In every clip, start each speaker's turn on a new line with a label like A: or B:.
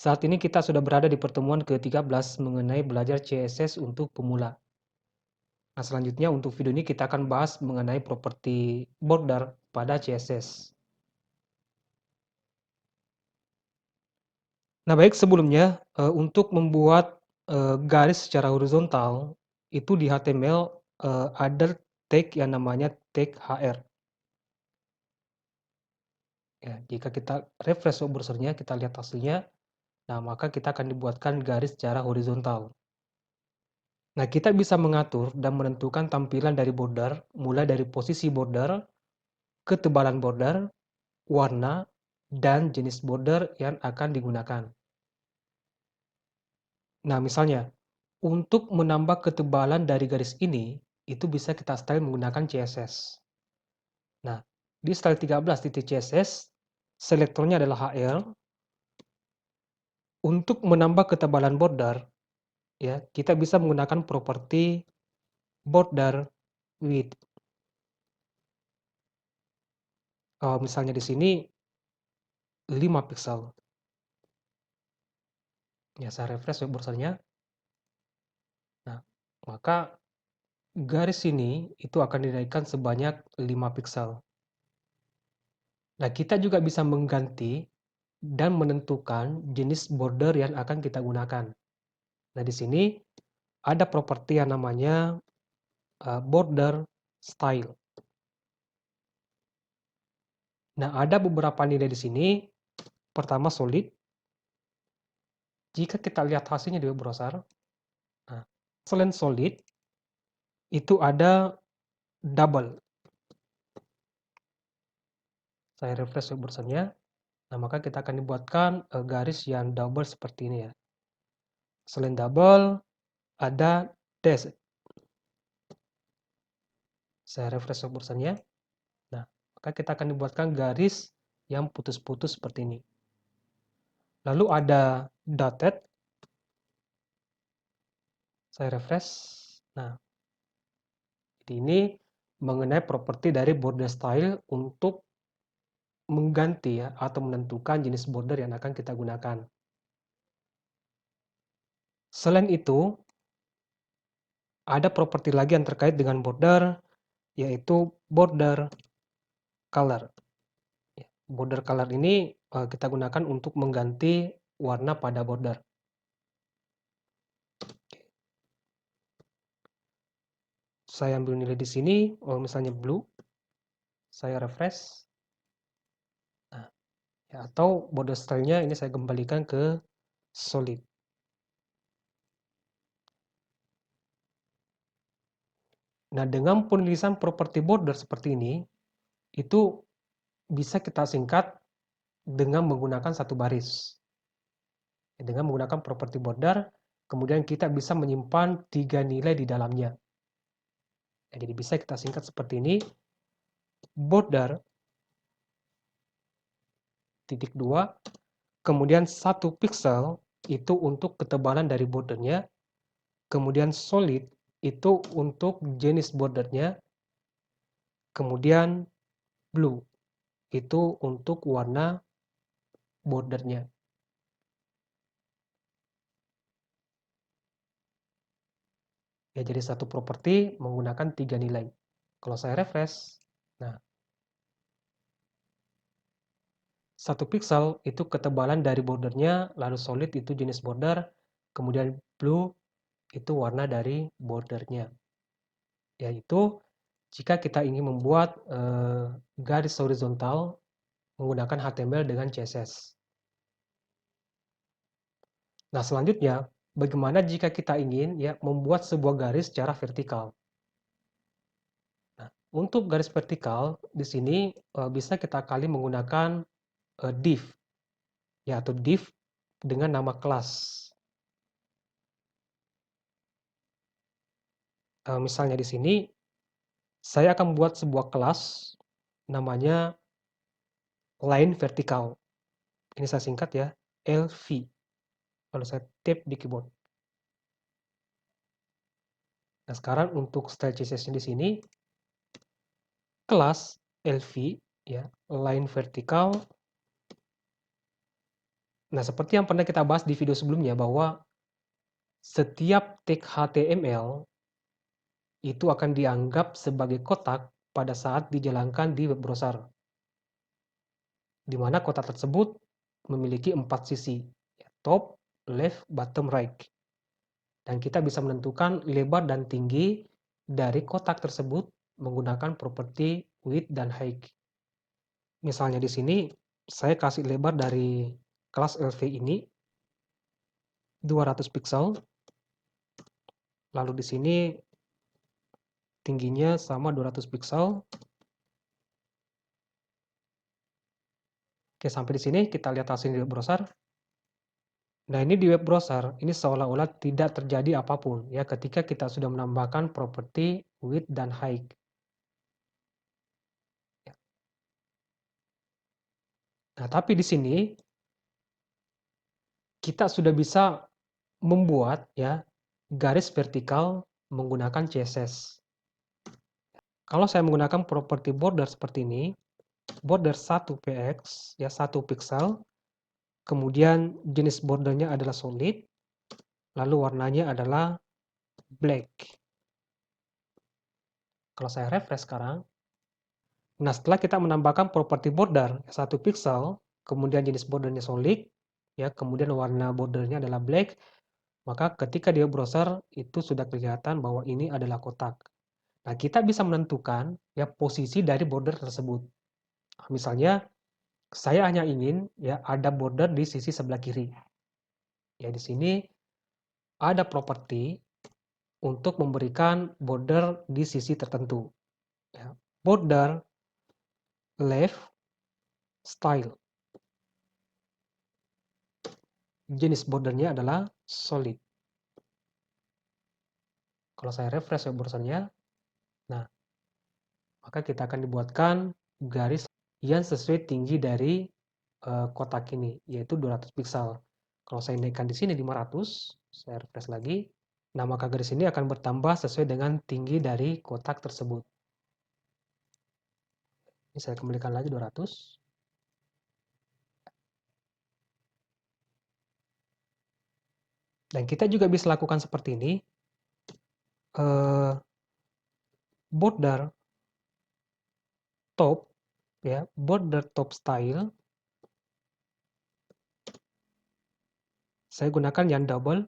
A: Saat ini kita sudah berada di pertemuan ke-13 mengenai belajar CSS untuk pemula. Nah, selanjutnya untuk video ini kita akan bahas mengenai properti border pada CSS. Nah, baik sebelumnya untuk membuat garis secara horizontal itu di HTML ada tag yang namanya tag HR. Ya, jika kita refresh web browser-nya, kita lihat hasilnya, nah maka kita akan dibuatkan garis secara horizontal. Nah, kita bisa mengatur dan menentukan tampilan dari border, mulai dari posisi border, ketebalan border, warna, dan jenis border yang akan digunakan. Nah, misalnya, untuk menambah ketebalan dari garis ini, itu bisa kita style menggunakan CSS. Nah, di style 13.css, selektornya adalah HL. Untuk menambah ketebalan border, ya, kita bisa menggunakan properti border width. Misalnya di sini 5 pixel. Ya, saya refresh web browser-nya. Nah, maka garis ini itu akan dinaikkan sebanyak 5 pixel. Nah, kita juga bisa mengganti dan menentukan jenis border yang akan kita gunakan. Nah, di sini ada properti yang namanya border style. Nah, ada beberapa nilai di sini. Pertama solid. Jika kita lihat hasilnya di web browser, nah, selain solid itu ada double. Saya refresh web browser-nya. Nah, maka kita akan dibuatkan garis yang double seperti ini ya. Selain double, ada dash. Saya refresh web browser-nya. Nah, maka kita akan dibuatkan garis yang putus-putus seperti ini. Lalu ada dotted. Saya refresh. Nah, jadi ini mengenai properti dari border style untuk mengganti ya atau menentukan jenis border yang akan kita gunakan. Selain itu, ada properti lagi yang terkait dengan border, yaitu border color. Border color ini kita gunakan untuk mengganti warna pada border. Saya ambil nilai di sini, misalnya blue. Saya refresh. Nah, ya, atau border style-nya ini saya kembalikan ke solid. Nah, dengan penulisan properti border seperti ini, itu bisa kita singkat dengan menggunakan satu baris. Dengan menggunakan properti border, kemudian kita bisa menyimpan 3 nilai di dalamnya. Nah, jadi bisa kita singkat seperti ini, border, titik 2, kemudian 1 pixel itu untuk ketebalan dari bordernya, kemudian solid itu untuk jenis bordernya, kemudian blue itu untuk warna bordernya. Ya, jadi satu properti menggunakan 3 nilai. Kalau saya refresh, nah, 1 pixel itu ketebalan dari bordernya, lalu solid itu jenis border, kemudian blue itu warna dari bordernya. Yaitu jika kita ingin membuat garis horizontal menggunakan HTML dengan CSS. Nah, selanjutnya, bagaimana jika kita ingin ya membuat sebuah garis secara vertikal? Nah, untuk garis vertikal di sini bisa kita kali menggunakan div, ya, atau div dengan nama kelas. Misalnya di sini saya akan buat sebuah kelas namanya line vertikal. Ini saya singkat ya, LV. Lalu saya tap di keyboard. Nah, sekarang untuk style CSS di sini kelas LV ya, line vertikal Nah, seperti yang pernah kita bahas di video sebelumnya bahwa setiap tag HTML itu akan dianggap sebagai kotak pada saat dijalankan di web browser, di mana kotak tersebut memiliki 4 sisi, top, left, bottom, right. Dan kita bisa menentukan lebar dan tinggi dari kotak tersebut menggunakan properti width dan height. Misalnya di sini saya kasih lebar dari kelas LV ini 200 pixel. Lalu di sini tingginya sama 200 pixel. Oke, sampai di sini kita lihat hasil di web browser. Nah, ini di web browser, ini seolah-olah tidak terjadi apapun ya ketika kita sudah menambahkan properti width dan height. Nah, tapi di sini kita sudah bisa membuat ya garis vertikal menggunakan CSS. Kalau saya menggunakan properti border seperti ini, border 1 px ya 1 pixel, kemudian jenis bordernya adalah solid, lalu warnanya adalah black. Kalau saya refresh sekarang, nah setelah kita menambahkan properti border 1 pixel, kemudian jenis bordernya solid, ya kemudian warna bordernya adalah black, maka ketika di web browser itu sudah kelihatan bahwa ini adalah kotak. Nah, kita bisa menentukan ya posisi dari border tersebut. Misalnya saya hanya ingin ya ada border di sisi sebelah kiri. Ya di sini ada properti untuk memberikan border di sisi tertentu. Ya, border left style. Jenis bordernya adalah solid. Kalau saya refresh web browsernya, nah maka kita akan dibuatkan garis yang sesuai tinggi dari kotak ini, yaitu 200 pixel. Kalau saya naikkan di sini 500, saya refresh lagi, nah maka garis ini akan bertambah sesuai dengan tinggi dari kotak tersebut. Ini saya kembalikan lagi 200. Dan kita juga bisa lakukan seperti ini. Border top, ya, border top style. Saya gunakan yang double.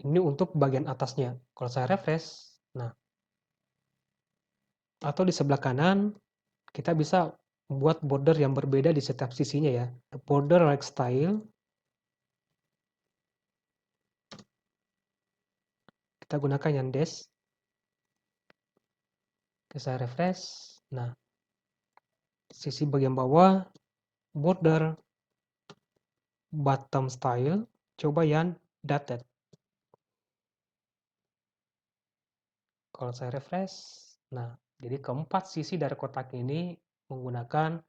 A: Ini untuk bagian atasnya. Kalau saya refresh, nah, atau di sebelah kanan, kita bisa membuat border yang berbeda di setiap sisinya ya. Border right style. Kita gunakan yang dash. Oke, saya refresh. Nah, sisi bagian bawah, border bottom style. Coba yang dotted. Kalau saya refresh, nah, jadi keempat sisi dari kotak ini menggunakan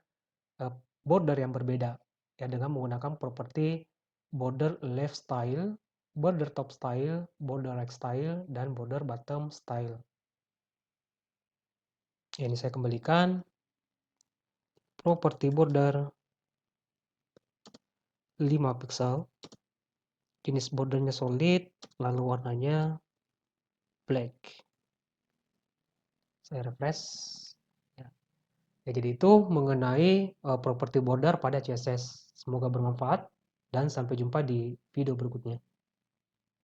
A: border yang berbeda ya dengan menggunakan properti border left style, border top style, border right style, dan border bottom style. Ini saya kembalikan properti border 5 pixel, jenis bordernya solid, lalu warnanya black. Saya refresh. Ya, jadi itu mengenai properti border pada CSS. Semoga bermanfaat dan sampai jumpa di video berikutnya.